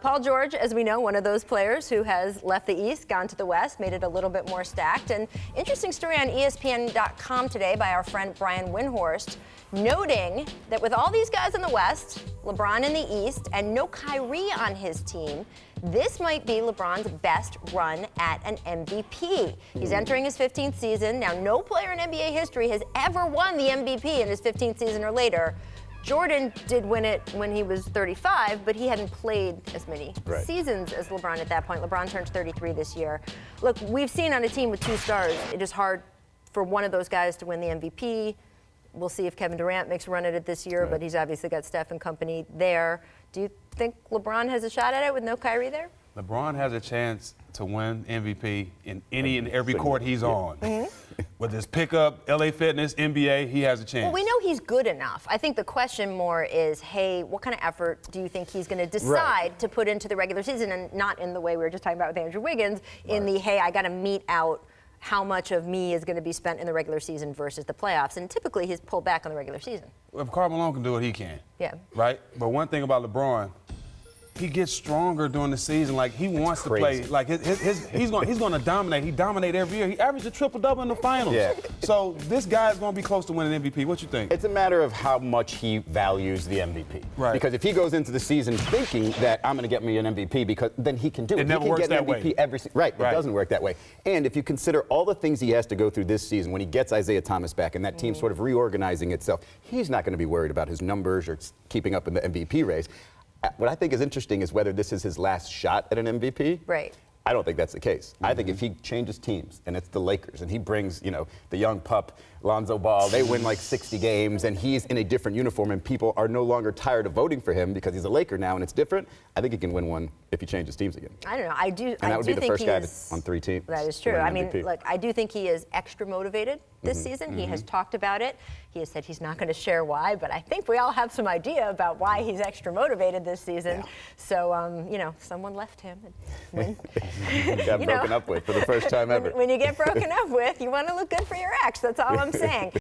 Paul George, as we know, one of those players who has left the East, gone to the West, made it a little bit more stacked. And interesting story on ESPN.com today by our friend Brian Windhorst, noting that with all these guys in the West, LeBron in the East, and no Kyrie on his team, this might be LeBron's best run at an MVP. He's entering his 15th season. Now, no player in NBA history has ever won the MVP in his 15th season or later. Jordan did win it when he was 35, but he hadn't played as many seasons as LeBron at that point. LeBron turns 33 this year. Look, we've seen on a team with two stars, it is hard for one of those guys to win the MVP. We'll see if Kevin Durant makes a run at it this year, but he's obviously got Steph and company there. Do you think LeBron has a shot at it with no Kyrie there? LeBron has a chance to win MVP in any and every court he's on. Whether it's pickup, LA Fitness, NBA, he has a chance. Well, we know he's good enough. I think the question more is, hey, what kind of effort do you think he's going to decide to put into the regular season, and not in the way we were just talking about with Andrew Wiggins, in the, hey, I got to mete out how much of me is going to be spent in the regular season versus the playoffs. And typically he's pulled back on the regular season. Well, if Karl Malone can do it, he can. Yeah. Right? But one thing about LeBron, he gets stronger during the season. Like, he wants to play. Like, he's going to dominate. He dominates every year. He averaged a triple-double in the finals. Yeah. So this guy's going to be close to winning MVP. What you think? It's a matter of how much he values the MVP. Right. Because if he goes into the season thinking that I'm going to get me an MVP, because then he can do it. It never works that way. It doesn't work that way. And if you consider all the things he has to go through this season, when he gets Isaiah Thomas back and that team sort of reorganizing itself, he's not going to be worried about his numbers or keeping up in the MVP race. What I think is interesting is whether this is his last shot at an MVP. Right. I don't think that's the case. I think if he changes teams, and it's the Lakers, and he brings, you know, the young pup, Lonzo Ball, they win like 60 games, and he's in a different uniform, and people are no longer tired of voting for him because he's a Laker now, and it's different, I think he can win one if he changes teams again. I don't know. I do. And that would be the first guy on 3 teams. That is true. I mean, look, I do think he is extra motivated this season. He has talked about it. He has said he's not going to share why, but I think we all have some idea about why he's extra motivated this season. So, you know, someone left him. And got broken up with for the first time ever. When you get broken up with, you want to look good for your ex. That's all I'm saying.